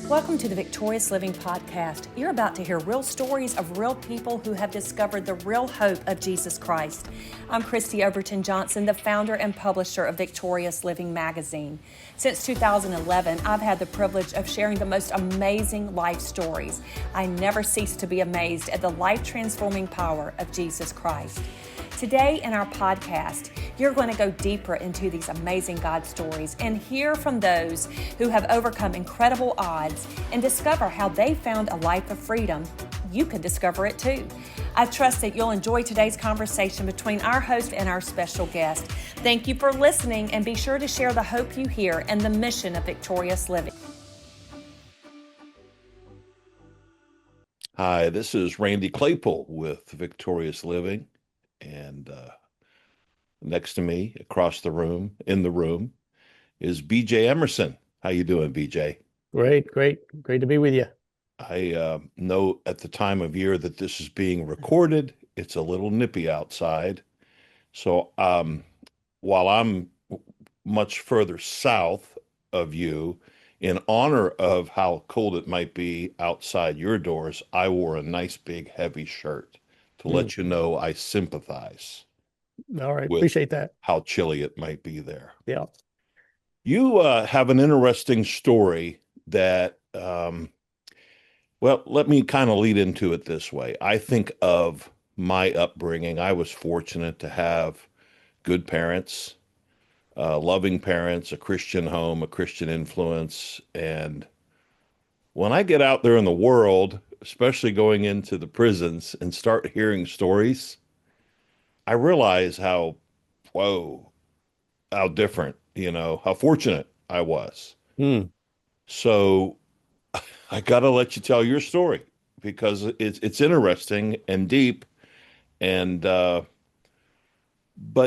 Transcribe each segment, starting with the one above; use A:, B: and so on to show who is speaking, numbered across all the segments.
A: Welcome to the Victorious Living Podcast. You're about to hear real stories of real people who have discovered the real hope of Jesus Christ. I'm Christy Overton Johnson, the founder and publisher of Victorious Living magazine. Since 2011, I've had the privilege of sharing the most amazing life stories. I never cease to be amazed at the life-transforming power of Jesus Christ. Today in our podcast, you're going to go deeper into these amazing God stories and hear from those who have overcome incredible odds and discover how they found a life of freedom. You can discover it too. I trust that you'll enjoy today's conversation between our host and our special guest. Thank you for listening, and be sure to share the hope you hear and the mission of Victorious Living.
B: Hi, this is Randy Claypool with Victorious Living. And next to me, across the room, in the room, is BJ Emerson. How you doing, BJ?
C: Great to be with you.
B: I know at the time of year that this is being recorded, it's a little nippy outside. So while I'm much further south of you, in honor of how cold it might be outside your doors, I wore a nice big heavy shirt to let you know I sympathize.
C: All right, appreciate that.
B: How chilly it might be there.
C: Yeah.
B: You have an interesting story that, well, let me kind of lead into it this way. I think of my upbringing. I was fortunate to have good parents, loving parents, a Christian home, a Christian influence. And when I get out there in the world, especially going into the prisons and start hearing stories, I realize how different, how fortunate I was. So I got to let you tell your story because it's interesting and deep. And, but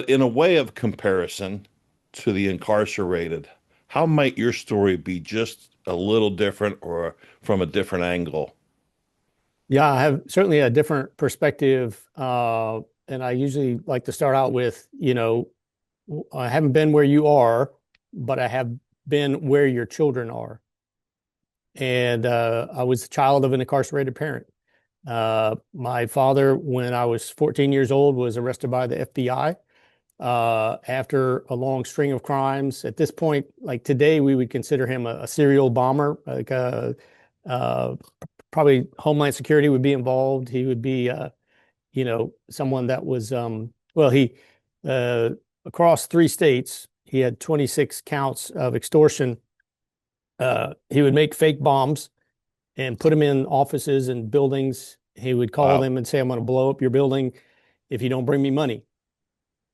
B: in a way of comparison to the incarcerated, how might your story be just a little different or from a different angle?
C: Yeah, I have certainly a different perspective. And I usually like to start out with, I haven't been where you are, but I have been where your children are. And I was the child of an incarcerated parent. My father, when I was 14 years old, was arrested by the FBI after a long string of crimes. At this point, like today, we would consider him a serial bomber, like probably Homeland Security would be involved. He would be, someone that was, he, across 3 states, he had 26 counts of extortion. He would make fake bombs and put them in offices and buildings. He would call them and say, I'm going to blow up your building if you don't bring me money.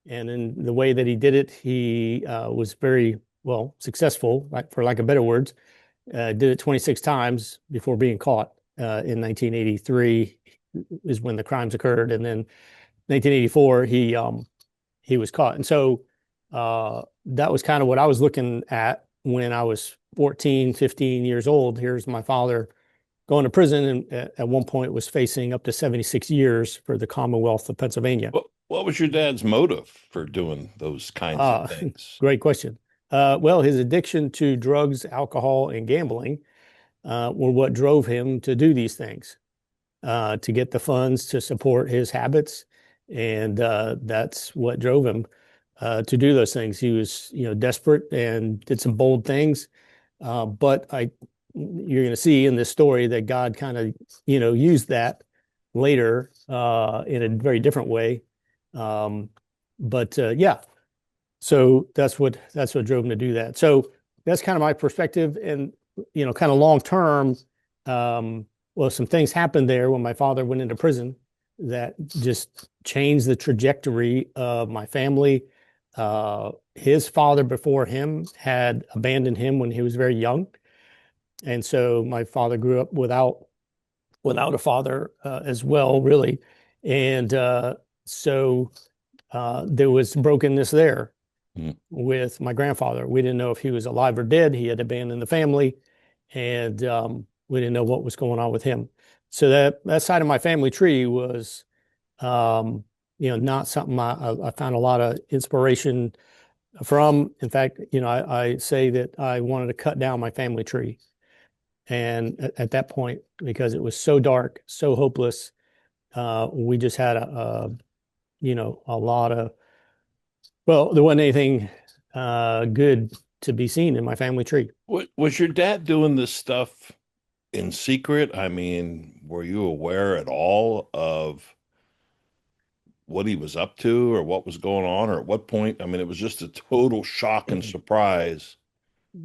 C: And in the way that he did it, he was very, successful, for lack of better words. Did it 26 times before being caught. In 1983 is when the crimes occurred, and then 1984 he was caught. And so that was kind of what I was looking at when I was 14, 15 years old. Here's my father going to prison, and at one point was facing up to 76 years for the Commonwealth of Pennsylvania.
B: What was your dad's motive for doing those kinds of things?
C: Great question. His addiction to drugs, alcohol, and gambling were what drove him to do these things, to get the funds to support his habits. And that's what drove him to do those things. He was, desperate and did some bold things. But you're going to see in this story that God kind of, used that later in a very different way. So that's what drove him to do that. So that's kind of my perspective. And kind of long term, some things happened there when my father went into prison that just changed the trajectory of my family. His father before him had abandoned him when he was very young. And so my father grew up without a father as well, really. And so there was brokenness there with my grandfather. We didn't know if he was alive or dead. He had abandoned the family, and we didn't know what was going on with him. So that side of my family tree was, not something I found a lot of inspiration from. In fact, I say that I wanted to cut down my family tree. And at that point, because it was so dark, so hopeless, we just had a lot of, well, there wasn't anything good to be seen in my family tree.
B: Was your dad doing this stuff in secret? I mean, were you aware at all of what he was up to or what was going on, or at what point? I mean, it was just a total shock and surprise.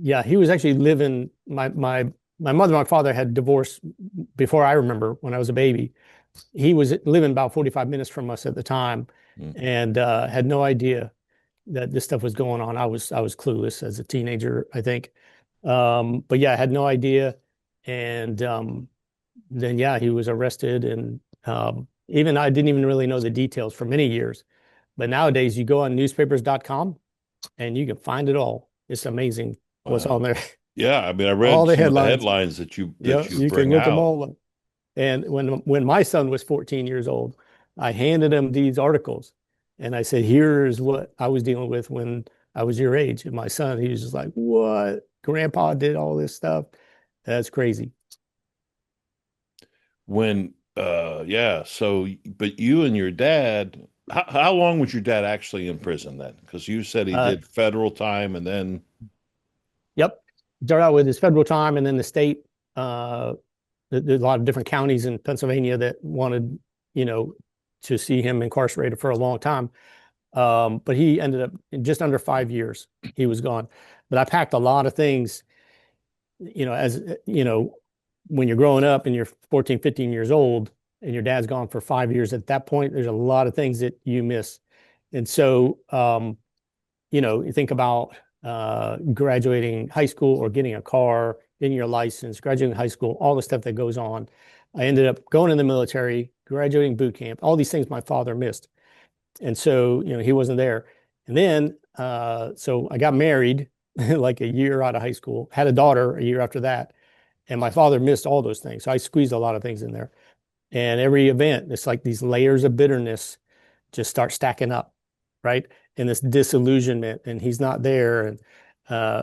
C: Yeah, he was actually living, my mother and my father had divorced before I remember when I was a baby. He was living about 45 minutes from us at the time
B: Mm.
C: and had no idea that this stuff was going on. I was clueless as a teenager, I think. But yeah, I had no idea. And then yeah, he was arrested and even I didn't even really know the details for many years. But nowadays you go on newspapers.com and you can find it all. It's amazing what's on
B: Wow.
C: there.
B: Yeah, I mean, I
C: All
B: read
C: the
B: some of the
C: headlines.
B: headlines that you
C: Yeah, you can
B: bring
C: look them
B: out.
C: all up. And when my son was 14 years old, I handed him these articles and I said, here's what I was dealing with when I was your age. And my son, he was just like, what? Grandpa did all this stuff. That's crazy.
B: When yeah, so but you and your dad, how long was your dad actually in prison then? Because you said he
C: Uh,
B: did federal time and then
C: yep. Started out with his federal time and then the state. There's a lot of different counties in Pennsylvania that wanted, you know, to see him incarcerated for a long time. But he ended up in just under 5 years, he was gone. But I packed a lot of things, as when you're growing up and you're 14, 15 years old and your dad's gone for 5 years, at that point, there's a lot of things that you miss. And so, you think about graduating high school or getting a car, getting your license, graduating high school, all the stuff that goes on. I ended up going in the military, graduating boot camp, all these things my father missed. And so, he wasn't there. And then, so I got married like a year out of high school, had a daughter a year after that. And my father missed all those things. So I squeezed a lot of things in there. And every event, it's like these layers of bitterness just start stacking up, right? And this disillusionment, and he's not there. And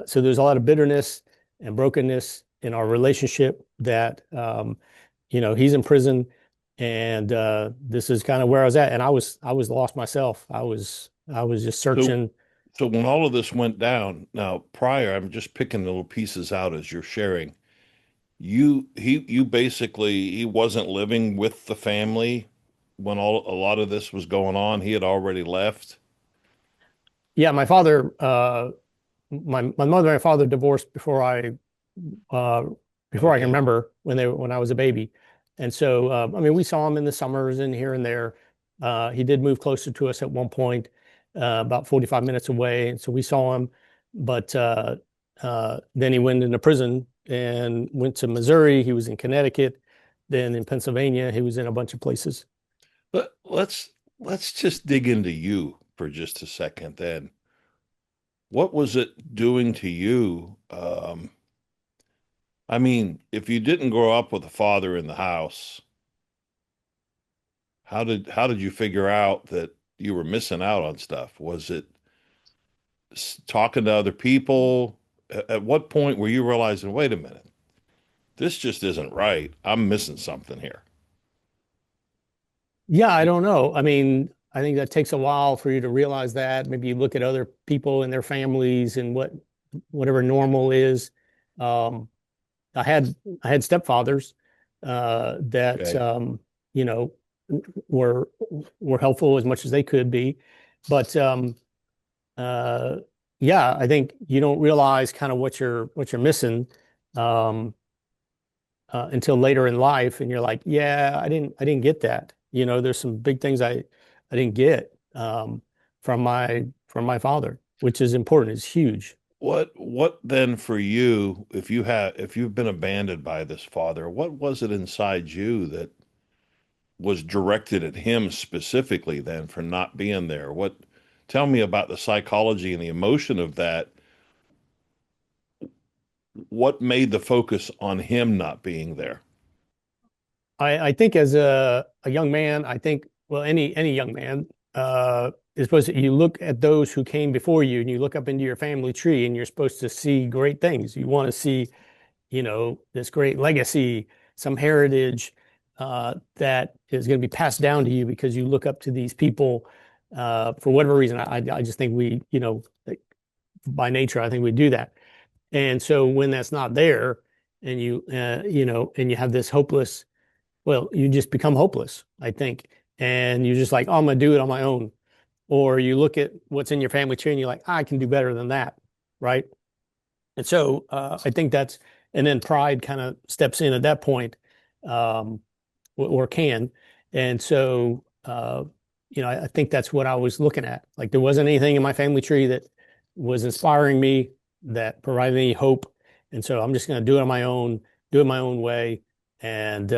C: so there's a lot of bitterness and brokenness in our relationship that, he's in prison. And this is kind of where I was at. And I was lost myself. I was just
B: so
C: searching.
B: so when all of this went down, now prior, I'm just picking little pieces out as you're sharing. You basically he wasn't living with the family when a lot of this was going on. He had already left.
C: Yeah, my mother and father divorced uh, before I can
B: Okay.
C: remember when I was a baby, and so I mean we saw him in the summers and here and there. He did move closer to us at one point, about 45 minutes away, and so we saw him. But then he went into prison and went to Missouri. He was in Connecticut, then in Pennsylvania. He was in a bunch of places.
B: But let's just dig into you for just a second then. What was it doing to you? I mean, if you didn't grow up with a father in the house, how did you figure out that you were missing out on stuff? Was it talking to other people? At what point were you realizing, wait a minute, this just isn't right. I'm missing something here.
C: Yeah, I don't know. I mean, I think that takes a while for you to realize that. Maybe you look at other people and their families and whatever normal is. Um, I had I had stepfathers that
B: Okay.
C: you know were were helpful as much as they could be, but uh, yeah, I think you don't realize kind of what you're missing. Um, until later in life, and you're like, yeah, I didn't get that. There's some big things I didn't get from my father, which is important. It's huge.
B: What then for you, if you've been abandoned by this father, what was it inside you that was directed at him specifically then for not being there? Tell me about the psychology and the emotion of that. What made the focus on him not being there?
C: I think as a young man, I think well any young man is supposed to you look at those who came before you and you look up into your family tree and you're supposed to see great things. You want to see this great legacy, some heritage that is going to be passed down to you because you look up to these people for whatever reason. I just think we, like, by nature, I think we do that. And so when that's not there, and and you have this hopeless, well, you just become hopeless, I think, and you're just like, oh, I'm gonna do it on my own. Or you look at what's in your family tree and you're like, I can do better than that, right? And so I think and then pride kind of steps in at that point, um, or can. And so, I think that's what I was looking at. Like there wasn't anything in my family tree that was inspiring me, that provided any hope. And so I'm just going to do it on my own, do it my own way. And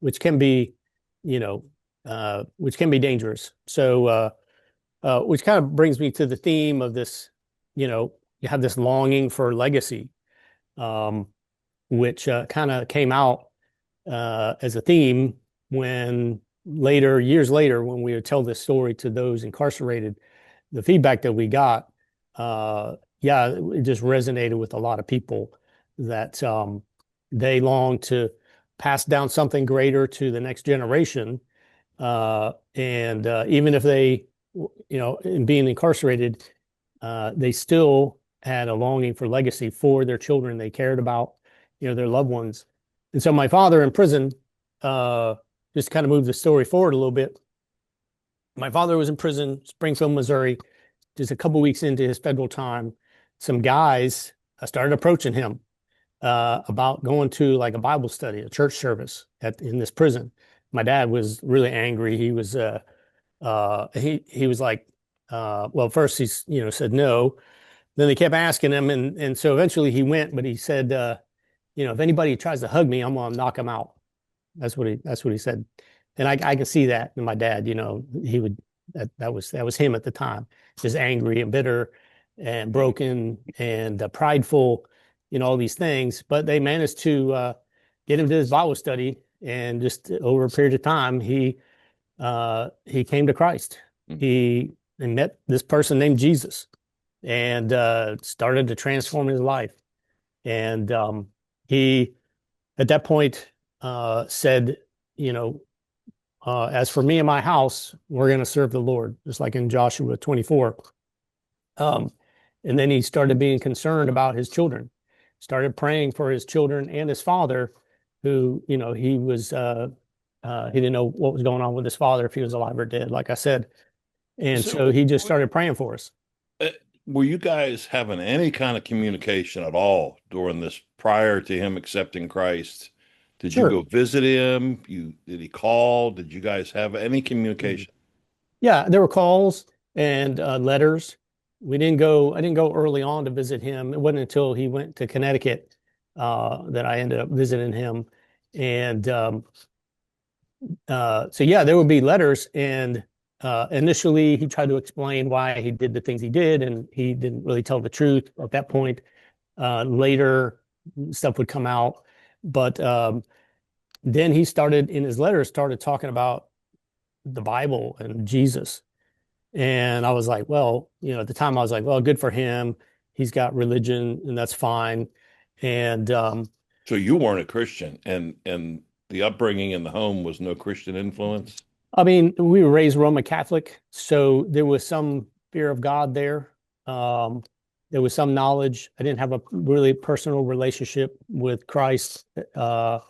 C: which can be, which can be dangerous. So, which kind of brings me to the theme of this, you have this longing for legacy, um, which kind of came out as a theme when years later, when we would tell this story to those incarcerated, the feedback that we got, yeah, it just resonated with a lot of people that they long to pass down something greater to the next generation. And even if they, in being incarcerated, they still had a longing for legacy for their children they cared about, their loved ones. And so my father in prison, just kind of moved the story forward a little bit. My father was in prison, Springfield, Missouri, just a couple weeks into his federal time. Some guys started approaching him about going to like a Bible study, a church service in this prison. My dad was really angry. He was he was like, well, first he said no. Then they kept asking him, and so eventually he went, but he said, if anybody tries to hug me, I'm gonna knock him out. That's what he said, and I can see that in my dad. He would that was him at the time, just angry and bitter and broken and prideful, all these things. But they managed to get him to his Bible study, and just over a period of time, he came to Christ. He met this person named Jesus, and started to transform his life. And he, at that point, said, as for me and my house, we're going to serve the Lord, just like in Joshua 24. And then he started being concerned about his children, started praying for his children and his father, who, he didn't know what was going on with his father, if he was alive or dead, like I said. And so he just started praying for us.
B: Were you guys having any kind of communication at all during this prior to him accepting Christ? Did
C: Sure.
B: you go visit him? Did he call? Did you guys have any communication?
C: Yeah, there were calls and letters. I didn't go early on to visit him. It wasn't until he went to Connecticut that I ended up visiting him. And so yeah, there would be letters, and initially he tried to explain why he did the things he did, and he didn't really tell the truth at that point. Later, stuff would come out, but then he started in his letters started talking about the Bible and Jesus. And I was like, well, at the time I was like, well, good for him. He's got religion, and that's fine. And
B: So you weren't a Christian, and the upbringing in the home was no Christian influence?
C: I mean, we were raised Roman Catholic, so there was some fear of God there. There was some knowledge. I didn't have a really personal relationship with Christ. I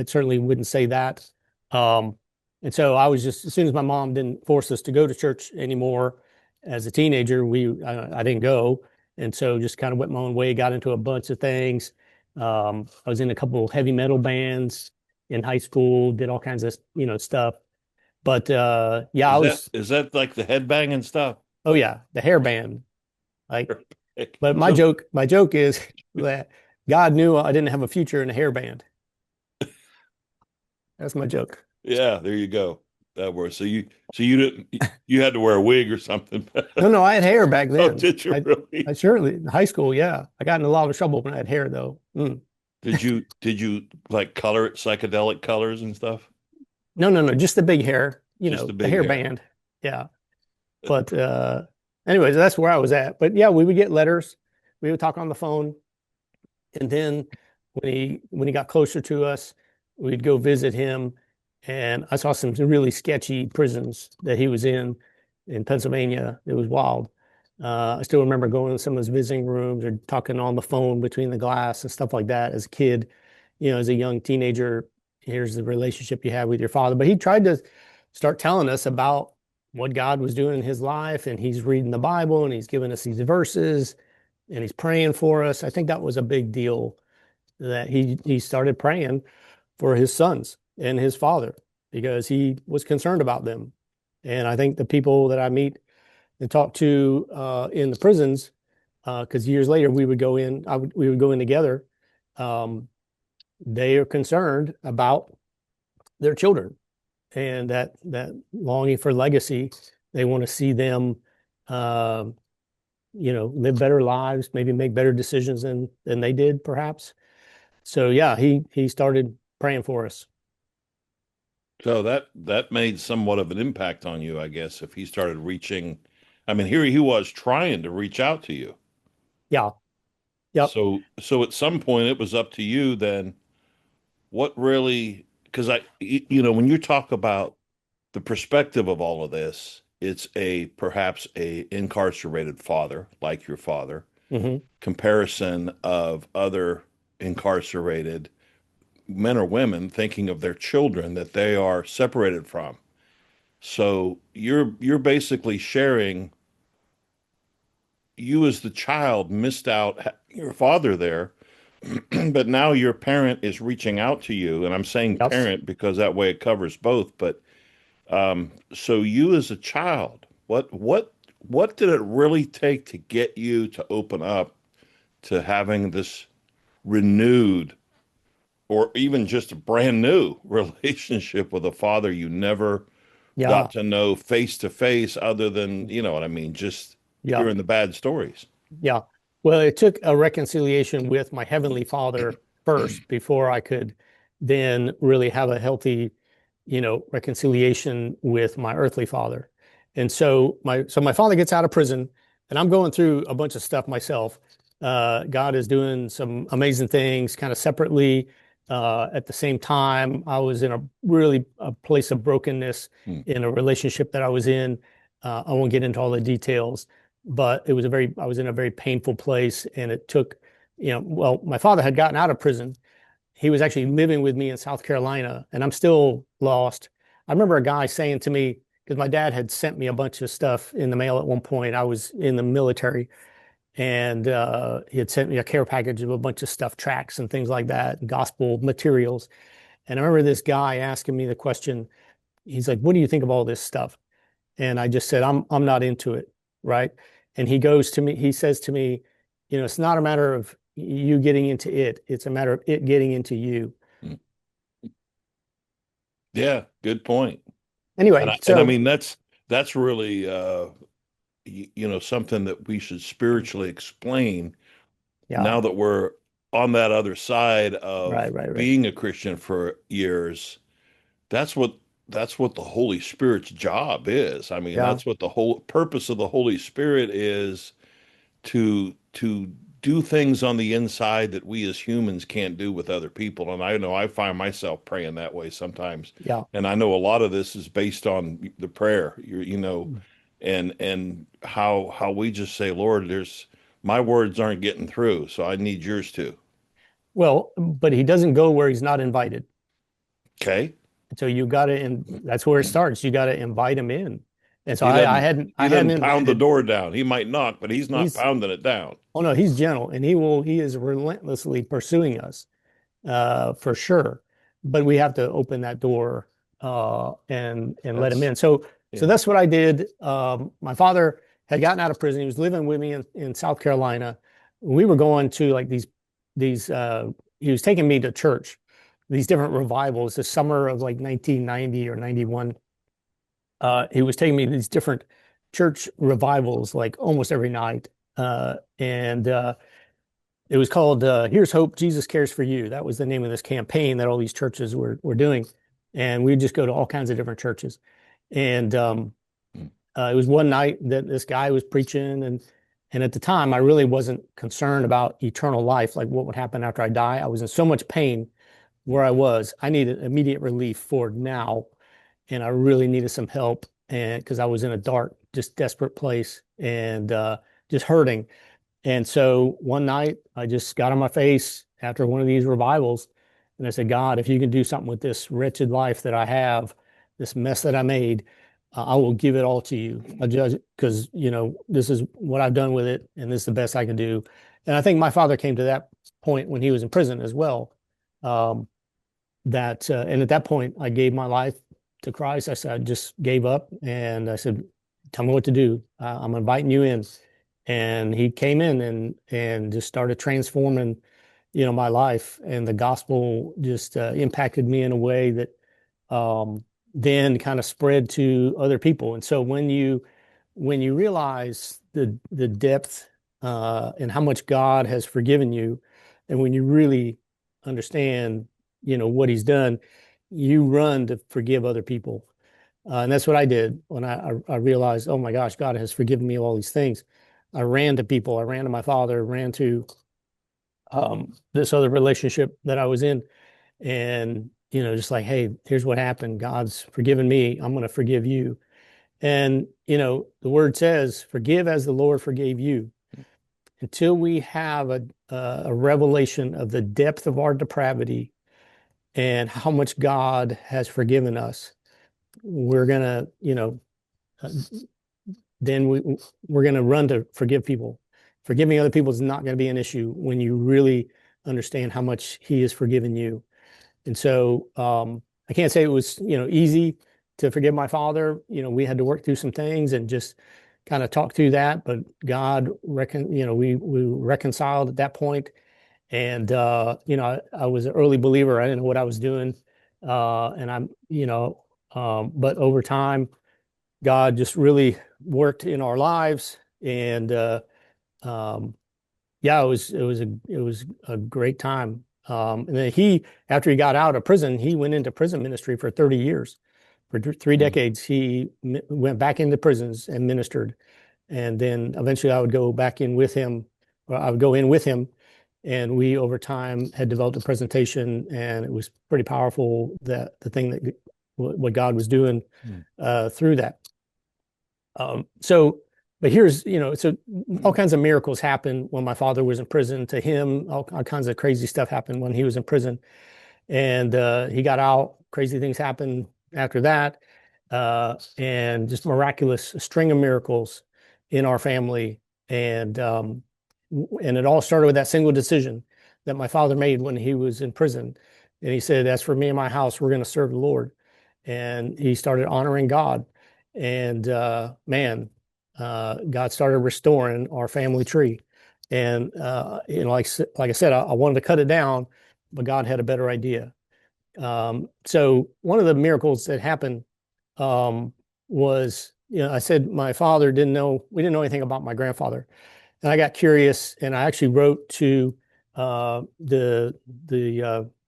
C: certainly wouldn't say that. And so I was just, as soon as my mom didn't force us to go to church anymore as a teenager, I didn't go. And so just kind of went my own way, got into a bunch of things. I was in a couple of heavy metal bands in high school, did all kinds of, stuff. But yeah,
B: Is that like the headbanging stuff?
C: Oh yeah, the hair band. Like, but my
B: So,
C: joke is that God knew I didn't have a future in a hair band. That's my joke.
B: yeah, there you go. That works. You had to wear a wig or something.
C: No, I had hair back
B: Oh,
C: then.
B: did you really?
C: I surely in high school, yeah. I got in a lot of trouble when I had hair though.
B: Did you like color it psychedelic colors and stuff?
C: No, just the big hair,
B: Just the
C: the
B: big
C: hair
B: hair.
C: band. Yeah. But anyways, that's where I was at. But yeah, we would get letters. We would talk on the phone. And then when he got closer to us, we'd go visit him, and I saw some really sketchy prisons that he was in Pennsylvania. It was wild. I still remember going to some of his visiting rooms or talking on the phone between the glass and stuff like that as a kid. As a young teenager, here's the relationship you have with your father. But he tried to start telling us about what God was doing in his life, and he's reading the Bible and he's giving us these verses and he's praying for us. I think that was a big deal that he started praying for his sons and his father because he was concerned about them. And I think the people that I meet and talk to in the prisons, because years later we would go in, we would go in together. They are concerned about their children and that longing for legacy. They want to see them, live better lives, maybe make better decisions than they did, perhaps. So yeah, he started praying for us.
B: So that made somewhat of an impact on you, I guess, if he started reaching. I mean, here he was trying to reach out to you.
C: Yeah. Yep.
B: So at some point it was up to you then what really, because when you talk about the perspective of all of this, it's perhaps a incarcerated father like your father,
C: Hmm.
B: comparison of other incarcerated men or women thinking of their children that they are separated from. So you're basically sharing, you as the child missed out your father there, but now your parent is reaching out to you, and I'm saying
C: Yep.
B: parent because that way it covers both. But so you as a child, what did it really take to get you to open up to having this renewed or even just a brand new relationship with a father you never got
C: Yeah.
B: to know face to face, other than, you know what I mean, just
C: Yeah.
B: hearing the bad stories?
C: Yeah. Well, it took a reconciliation with my Heavenly Father first before I could then really have a healthy, reconciliation with my earthly father. And so my father gets out of prison, and I'm going through a bunch of stuff myself. God is doing some amazing things kind of separately. At the same time, I was in a place of brokenness
B: Hmm.
C: in a relationship that I was in. I won't get into all the details, but I was in a very painful place, and it took, well, my father had gotten out of prison. He was actually living with me in South Carolina, and I'm still lost. I remember a guy saying to me, because my dad had sent me a bunch of stuff in the mail at one point. I was in the military, and he had sent me a care package of a bunch of stuff, tracts and things like that, and gospel materials. And I remember this guy asking me the question. He's like, "What do you think of all this stuff?" And I just said, I'm not into it, right? And he says to me, it's not a matter of you getting into it. It's a matter of it getting into you.
B: Hmm. Yeah, good point. And
C: Anyway,
B: I
C: so
B: mean that's really something that we should spiritually explain
C: yeah,
B: now that we're on that other side
C: right,
B: of
C: right, right.
B: being a Christian for years. That's what that's what the Holy Spirit's job is. I mean,
C: Yeah,
B: that's what the whole purpose of the Holy Spirit is, to do things on the inside that we as humans can't do with other people. And I know I find myself praying that way sometimes.
C: yeah.
B: And I know a lot of this is based on the prayer, and how we just say, Lord, there's my words aren't getting through, so I need yours to.
C: Well, but he doesn't go where he's not invited.
B: Okay.
C: So you got to, and that's where it starts. You got to invite him in. And so
B: He doesn't
C: I
B: he
C: hadn't
B: doesn't pound the
C: invited.
B: door down. He might knock, but he's not
C: He's,
B: pounding it down.
C: oh no, he's gentle, and he is relentlessly pursuing us, for sure. But we have to open that door, and let him
B: That's
C: in. So
B: yeah.
C: that's what I did. My father had gotten out of prison. He was living with me in South Carolina. We were going to like these. He was taking me to church, these different revivals. The summer of like 1990 or 91. He was taking me to these different church revivals, like almost every night. And It was called "Here's Hope, Jesus Cares for You." That was the name of this campaign that all these churches were doing, and we'd just go to all kinds of different churches. And It was one night that this guy was preaching, And at the time, I really wasn't concerned about eternal life, like what would happen after I die. I was in so much pain where I was. I needed immediate relief for now, and I really needed some help. And because I was in a dark, just desperate place, and just hurting. And so one night, I just got on my face after one of these revivals, and I said, God, if you can do something with this wretched life that I have, this mess that I made, I will give it all to you. I judge because, this is what I've done with it, and this is the best I can do. And I think my father came to that point when he was in prison as well. And at that point, I gave my life to Christ. I said, I just gave up, and I said, tell me what to do. I'm inviting you in. And he came in and just started transforming, my life, and the gospel just impacted me in a way that then kind of spread to other people. And so when you realize the depth and how much God has forgiven you, and when you really understand, what he's done, you run to forgive other people. And that's what I did when I realized, oh my gosh, God has forgiven me all these things. I ran to people. I ran to my father, ran to this other relationship that I was in, and just like, hey, here's what happened. God's forgiven me. I'm going to forgive you. And the word says, forgive as the Lord forgave you. Until we have a revelation of the depth of our depravity and how much God has forgiven us, we're gonna, then we're gonna run to forgive people. Forgiving other people is not going to be an issue when you really understand how much He has forgiven you. And so I can't say it was, easy to forgive my father. We had to work through some things and just kind of talk through that. But God, we reconciled at that point. And, I was an early believer. I didn't know what I was doing. And I'm, but over time, God just really worked in our lives. And yeah, it was a great time. And then after he got out of prison, he went into prison ministry for 30 years. For 3 decades, he went back into prisons and ministered. And then eventually I would go back in with him, or I would go in with him. And we, over time, had developed a presentation, and it was pretty powerful, that the thing that what God was doing through that. But here's, so all kinds of miracles happened when my father was in prison. To him, all kinds of crazy stuff happened when he was in prison. And he got out. Crazy things happened after that. And just miraculous string of miracles in our family. And it all started with that single decision that my father made when he was in prison. And he said, as for me and my house, we're going to serve the Lord. And he started honoring God. And God started restoring our family tree. And like I said, I wanted to cut it down, but God had a better idea. So one of the miracles that happened was, I said my father we didn't know anything about my grandfather, and I got curious, and I actually wrote to the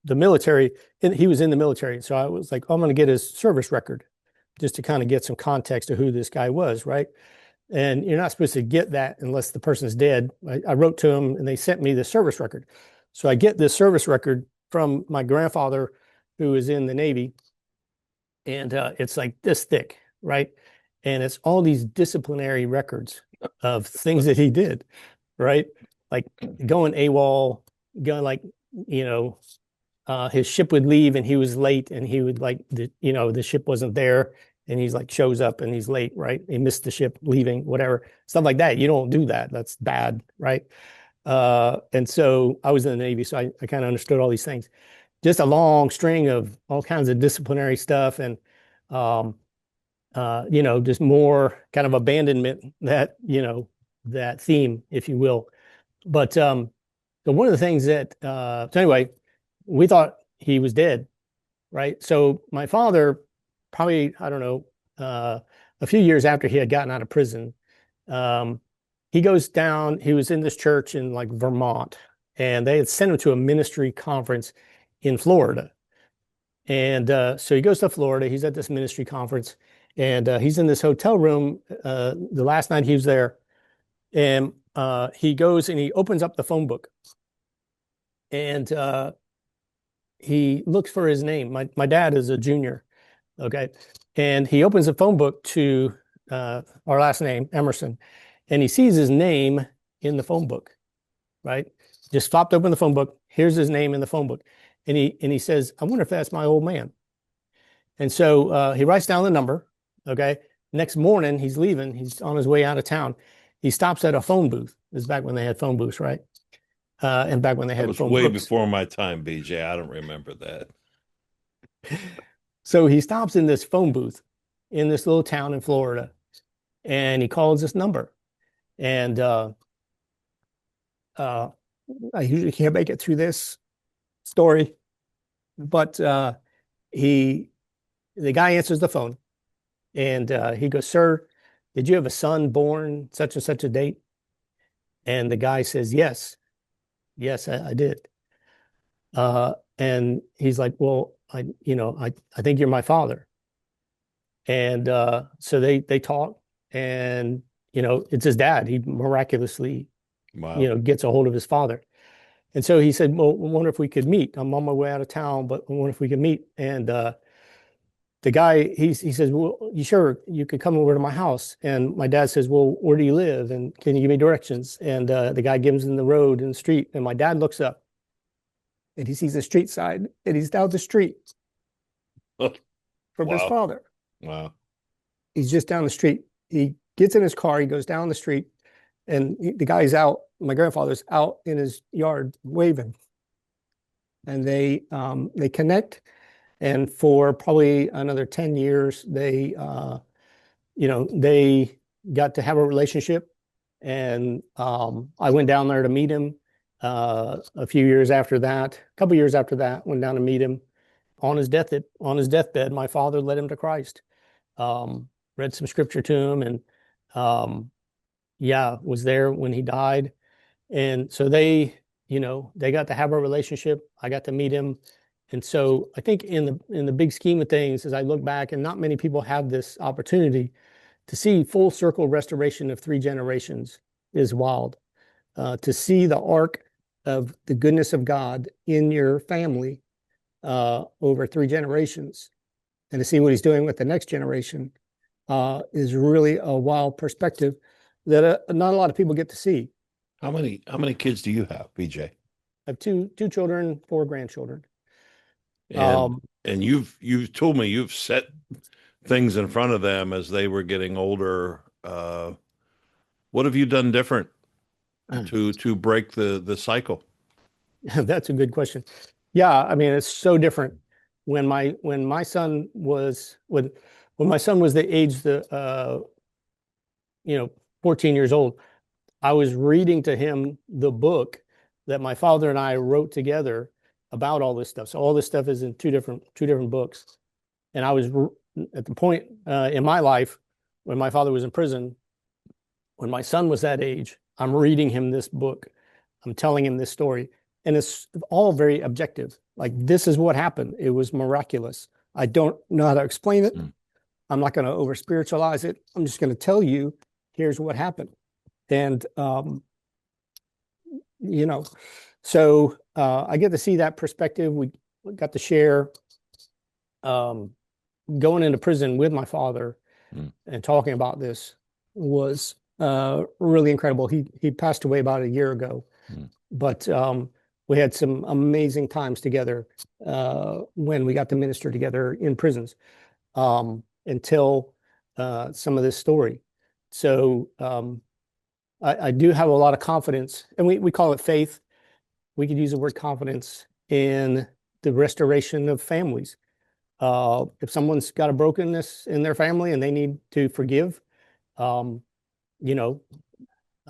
C: military, and he was in the military. So I was like, I'm going to get his service record, just to kind of get some context of who this guy was, right? And you're not supposed to get that unless the person's dead. I wrote to him, and they sent me the service record. So I get this service record from my grandfather, who was in the Navy, and it's like this thick, right? And it's all these disciplinary records of things that he did, right? Like going AWOL, going his ship would leave and he was late, and he would the ship wasn't there, and he's like shows up and he's late, right? He missed the ship leaving, whatever, stuff like that. You don't do that. That's bad, right? And so I was in the Navy, so I kind of understood all these things. Just a long string of all kinds of disciplinary stuff, and just more kind of abandonment, that theme, if you will. But so one of the things that so anyway, we thought he was dead, right? So my father, probably, I don't know, a few years after he had gotten out of prison, he goes down. He was in this church in like Vermont, and they had sent him to a ministry conference in Florida. And so he goes to Florida. He's at this ministry conference, and he's in this hotel room the last night he was there. And he goes and he opens up the phone book, and he looks for his name. My dad is a junior, okay, and he opens the phone book to our last name, Emerson, and he sees his name in the phone book, right? Just flopped open the phone book. Here's his name in the phone book, and he says, "I wonder if that's my old man." And so he writes down the number. Okay. Next morning, he's leaving. He's on his way out of town. He stops at a phone booth. This is back when they had phone booths, right? And back when they
B: That
C: had
B: was
C: phone
B: way
C: books.
B: before my time, BJ. I don't remember that.
C: So he stops in this phone booth in this little town in Florida, and he calls this number. And I usually can't make it through this story, but the guy answers the phone, and he goes, "Sir, did you have a son born such and such a date?" And the guy says, "Yes, yes, I did." And he's like, "Well, I think you're my father." And so they talk, and it's his dad. He miraculously,
B: Wow.
C: gets a hold of his father. And so he said, "Well, I wonder if we could meet. I'm on my way out of town, but I wonder if we could meet." And the guy, he says, "Well, you could come over to my house." And my dad says, "Well, where do you live? And can you give me directions?" And the guy gives him the road and the street. And my dad looks up, and he sees the street sign, and he's down the street from his
B: Wow.
C: father.
B: Wow.
C: He's just down the street. He gets in his car, he goes down the street, and the guy's out. My grandfather's out in his yard waving. And they connect. And for probably another 10 years, they got to have a relationship. And I went down there to meet him a few years after that. A couple years after that, went down to meet him on his deathbed. My father led him to Christ. Read some scripture to him, and was there when he died. And so they got to have a relationship. I got to meet him. And so I think in the big scheme of things, as I look back, and not many people have this opportunity to see full circle restoration of 3 generations is wild. To see the arc of the goodness of God in your family over 3 generations, and to see what he's doing with the next generation is really a wild perspective that not a lot of people get to see.
B: How many kids do you have, BJ?
C: I have two children, 4 grandchildren.
B: And you've told me you've set things in front of them as they were getting older. What have you done different to break the cycle?
C: That's a good question. Yeah, I mean, it's so different. When my son was when my son was the age 14 years old, I was reading to him the book that my father and I wrote together about all this stuff. So all this stuff is in two different books. And I was at the point in my life when my father was in prison. When my son was that age, I'm reading him this book. I'm telling him this story, and it's all very objective. Like, this is what happened. It was miraculous. I don't know how to explain it. I'm not going to over spiritualize it. I'm just going to tell you, here's what happened. And so I get to see that perspective. We got to share going into prison with my father and talking about this was really incredible. He passed away about a year ago, but we had some amazing times together when we got to minister together in prisons until some of this story. So I do have a lot of confidence, and we call it faith. We could use the word confidence in the restoration of families. If someone's got a brokenness in their family and they need to forgive, I'm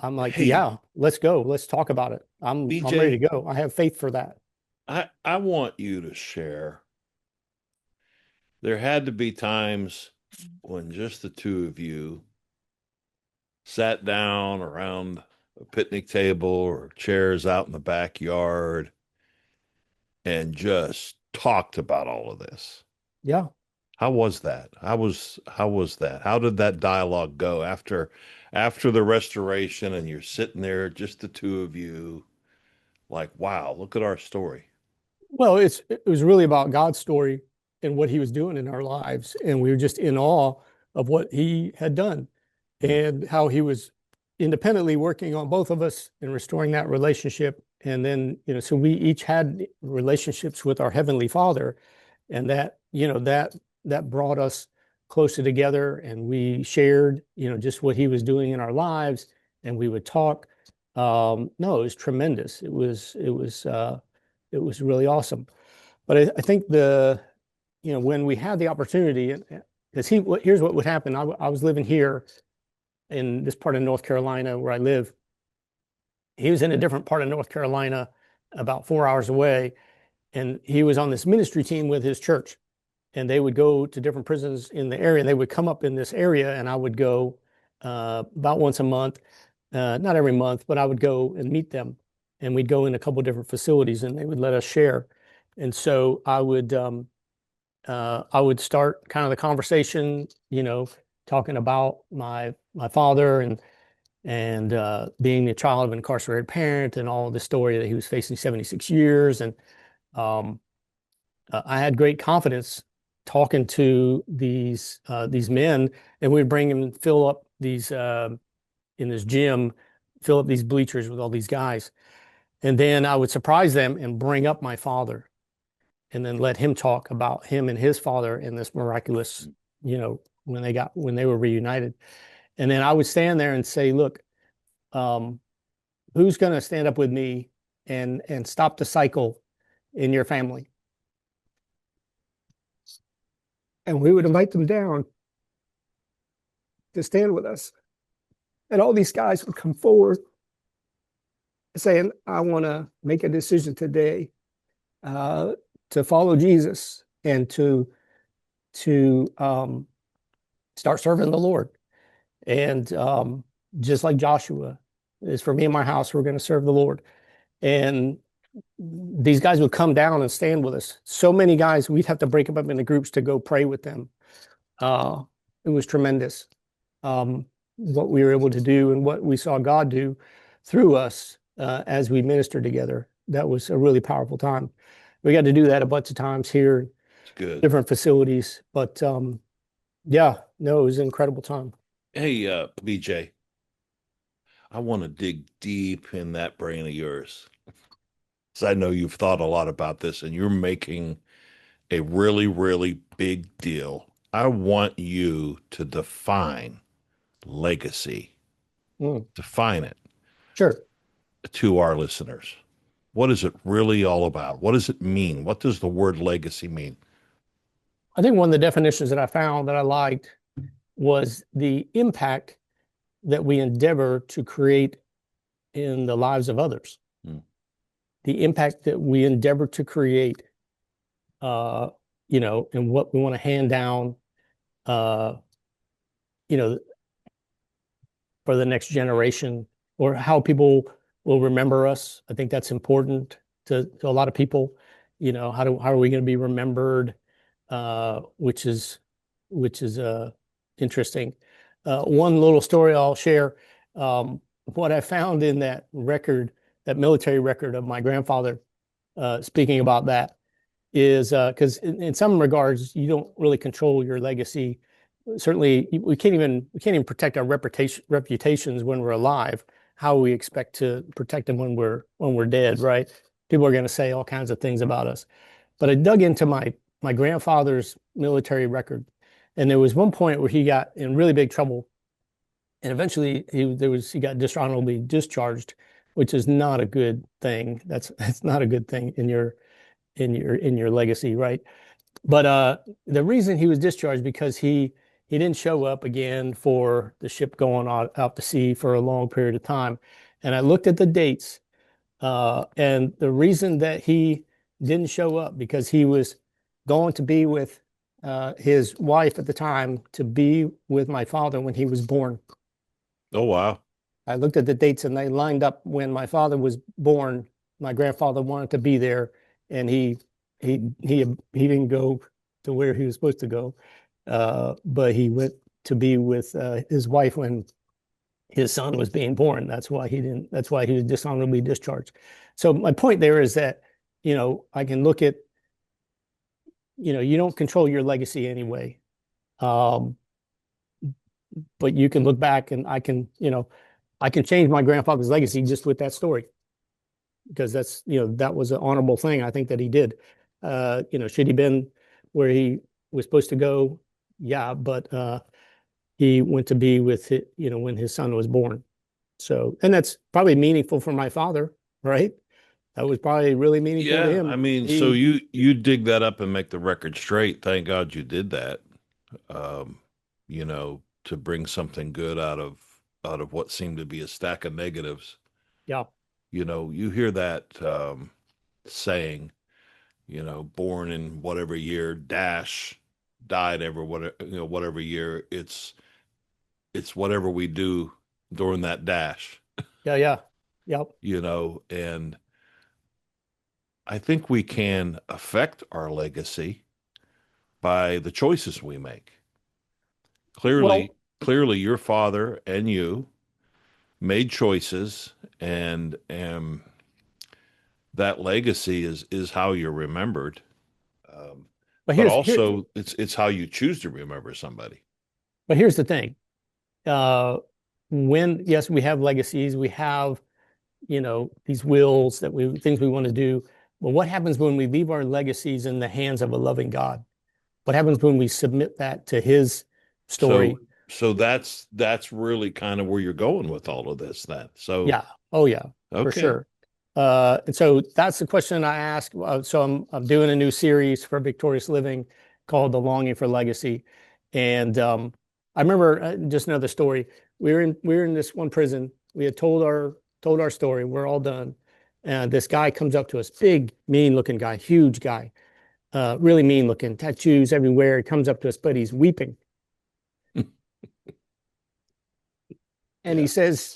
C: like,
B: Hey,
C: yeah, let's go. Let's talk about it. I'm ready to go. I have faith for that.
B: I want you to share. There had to be times when just the two of you sat down around a picnic table or chairs out in the backyard and just talked about all of this.
C: Yeah.
B: How was that? How was that? How did that dialogue go after the restoration and you're sitting there, just the two of you, like, wow, look at our story.
C: Well, it was really about God's story and what he was doing in our lives. And we were just in awe of what he had done
B: Mm.
C: and how he was independently working on both of us and restoring that relationship. And then, so we each had relationships with our Heavenly Father, and that brought us closer together, and we shared, just what he was doing in our lives, and we would talk. No, it was tremendous. It was really awesome. But I think when we had the opportunity, because here's what would happen. I was living here in this part of North Carolina where I live. He was in a different part of North Carolina, about 4 hours away, and he was on this ministry team with his church. And they would go to different prisons in the area, and they would come up in this area, and I would go about once a month, not every month, but I would go and meet them, and we'd go in a couple of different facilities, and they would let us share. And so I would start kind of the conversation, talking about my father and being the child of an incarcerated parent, and all the story that he was facing 76 years. And um, I had great confidence talking to these men, and we'd bring them and fill up these in this gym, fill up these bleachers with all these guys. And then I would surprise them and bring up my father, and then let him talk about him and his father in this miraculous, when they were reunited. And then I would stand there and say, look, um, who's going to stand up with me and stop the cycle in your family? And we would invite them down to stand with us. And all these guys would come forward saying, I want to make a decision today to follow Jesus and to start serving the Lord. And just like Joshua is, for me and my house, we're going to serve the Lord. And these guys would come down and stand with us. So many guys, we'd have to break them up into groups to go pray with them. It was tremendous, what we were able to do and what we saw God do through us as we ministered together. That was a really powerful time. We got to do that a bunch of times here,
B: It's good.
C: different facilities. But yeah, no, it was an incredible time.
B: Hey, BJ, I want to dig deep in that brain of yours. So I know you've thought a lot about this and you're making a really, really big deal. I want you to define legacy,
C: Mm,
B: define it
C: sure.
B: to our listeners. What is it really all about? What does it mean? What does the word legacy mean?
C: I think one of the definitions that I found that I liked was the impact that we endeavor to create in the lives of others.
B: Hmm.
C: The impact that we endeavor to create, uh, and what we want to hand down, uh, you know, for the next generation, or how people will remember us. I think that's important to a lot of people. How are we going to be remembered? Which is interesting. One little story I'll share. What I found in that record, that military record of my grandfather, speaking about that, is because in some regards you don't really control your legacy. Certainly, we can't even protect our reputations when we're alive. How we expect to protect them when we're dead, right? People are going to say all kinds of things about us. But I dug into my grandfather's military record, and there was one point where he got in really big trouble, and eventually he got dishonorably discharged, which is not a good thing. That's not a good thing in your legacy, right? But the reason he was discharged because he didn't show up again for the ship going out to sea for a long period of time. And I looked at the dates, and the reason that he didn't show up because he was going to be with his wife at the time, to be with my father when he was born.
B: Oh, wow.
C: I looked at the dates and they lined up when my father was born. My grandfather wanted to be there, and he didn't go to where he was supposed to go. But he went to be with his wife when his son was being born. That's why he didn't. That's why he was dishonorably discharged. So my point there is that, I can look at, you don't control your legacy anyway. Um, but you can look back and I can change my grandfather's legacy just with that story, because that was an honorable thing I think that he did. Should he been where he was supposed to go? Yeah, but he went to be with when his son was born. So, and that's probably meaningful for my father, right? That was probably really meaningful to
B: Yeah,
C: him.
B: I mean, so you dig that up and make the record straight. Thank God you did that. Um, to bring something good out of what seemed to be a stack of negatives.
C: Yeah,
B: You hear that saying, born in whatever year, dash, died ever whatever year. It's whatever we do during that dash,
C: yeah, yep.
B: and I think we can affect our legacy by the choices we make. Clearly,
C: Well,
B: clearly your father and you made choices, and that legacy is how you're remembered. Um,
C: but
B: but
C: here's
B: also it's how you choose to remember somebody.
C: but here's the thing. Uh, when yes, we have legacies, we have these wills things we want to do. But what happens when we leave our legacies in the hands of a loving God? What happens when we submit that to His story?
B: So that's really kind of where you're going with all of this then. So
C: Yeah. Oh, yeah, for
B: okay.
C: sure. And so that's the question I ask. So I'm doing a new series for Victorious Living called The Longing for Legacy. And I remember just another story. We were in this one prison. We had told our story. We're all done. And this guy comes up to us, big, mean looking guy, huge guy, really mean looking, tattoos everywhere. He comes up to us, but he's weeping. And
B: Yeah.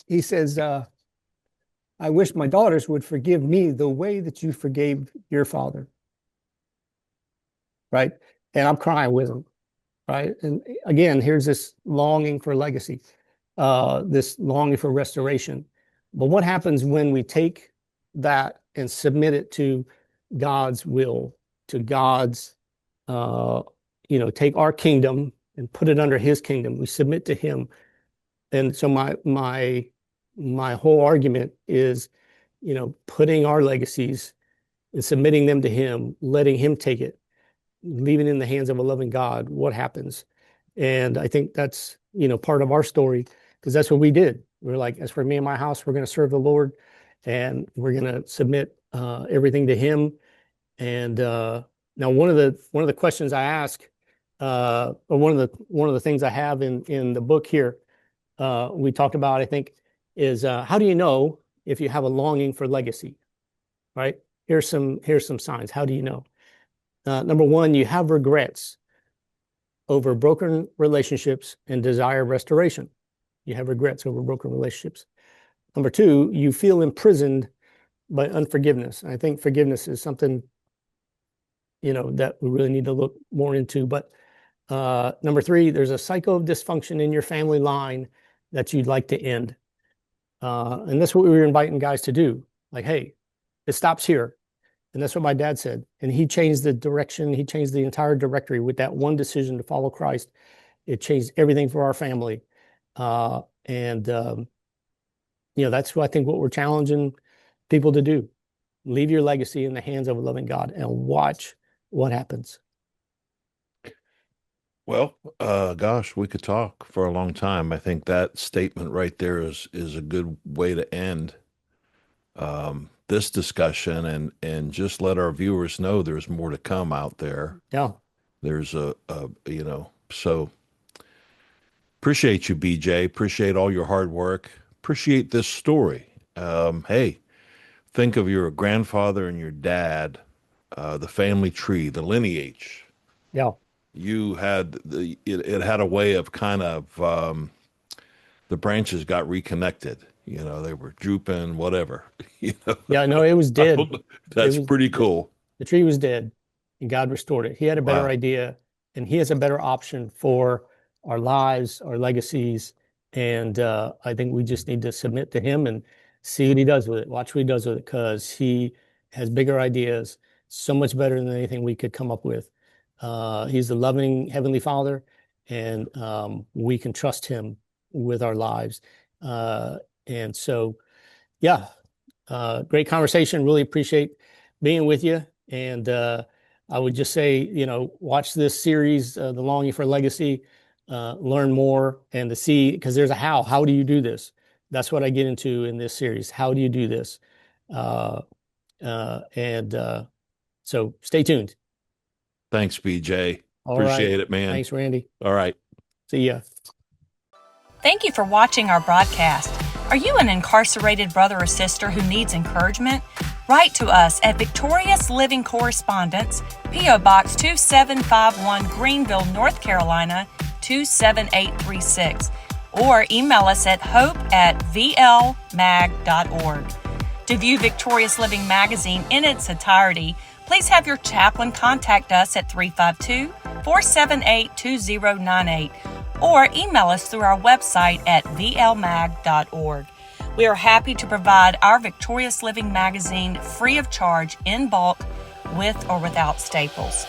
C: he says, I wish my daughters would forgive me the way that you forgave your father. Right. And I'm crying with him. Right. And again, here's this longing for legacy, this longing for restoration. But what happens when we take that and submit it to God's will, to God's, take our kingdom and put it under His kingdom? We submit to Him. And so my whole argument is, putting our legacies and submitting them to Him, letting Him take it, leaving it in the hands of a loving God. What happens? And I think that's part of our story, because that's what we did. We're like, as for me and my house, we're going to serve the Lord, and we're going to submit everything to Him. And now one of the questions I ask, or one of the things I have in the book here, we talked about, I think, is how do you know if you have a longing for legacy? Right? Here's some signs. How do you know? Number one, you have regrets over broken relationships and desire restoration. You have regrets over broken relationships. Number two, you feel imprisoned by unforgiveness. I think forgiveness is something that we really need to look more into. But number three, there's a cycle of dysfunction in your family line that you'd like to end. And that's what we were inviting guys to do. Like, hey, it stops here. And that's what my dad said. And he changed the direction. He changed the entire directory with that one decision to follow Christ. It changed everything for our family. And that's what I think what we're challenging people to do. Leave your legacy in the hands of a loving God and watch what happens.
B: Well, gosh, we could talk for a long time. I think that statement right there is a good way to end this discussion, and just let our viewers know there's more to come out there.
C: Yeah.
B: There's so appreciate you, BJ. Appreciate all your hard work. Appreciate this story. Hey, think of your grandfather and your dad, the family tree, the lineage.
C: Yeah.
B: You had it had a way of kind of the branches got reconnected. They were drooping, whatever.
C: Yeah, no, it was dead.
B: That's pretty cool.
C: The tree was dead. and God restored it. He had a better
B: Wow.
C: idea, and he has a better option for our lives, our legacies. And I think we just need to submit to him and see what he does with it. Watch what he does with it, because he has bigger ideas, so much better than anything we could come up with. He's the loving Heavenly Father, and we can trust him with our lives. And so, yeah, great conversation. Really appreciate being with you. And I would just say, watch this series, The Longing for Legacy, learn more, and to see, because there's a how. How do you do this? That's what I get into in this series. How do you do this? So stay tuned.
B: Thanks, BJ.
C: All
B: Appreciate
C: right.
B: it, man.
C: Thanks, Randy.
B: All right.
C: See ya.
A: Thank you for watching our broadcast. Are you an incarcerated brother or sister who needs encouragement? Write to us at Victorious Living Correspondence, P.O. Box 2751, Greenville, North Carolina, 27836, or email us at hope@vlmag.org. To view Victorious Living magazine in its entirety, please have your chaplain contact us at 352-478-2098 or email us through our website at vlmag.org. We are happy to provide our Victorious Living magazine free of charge in bulk with or without staples.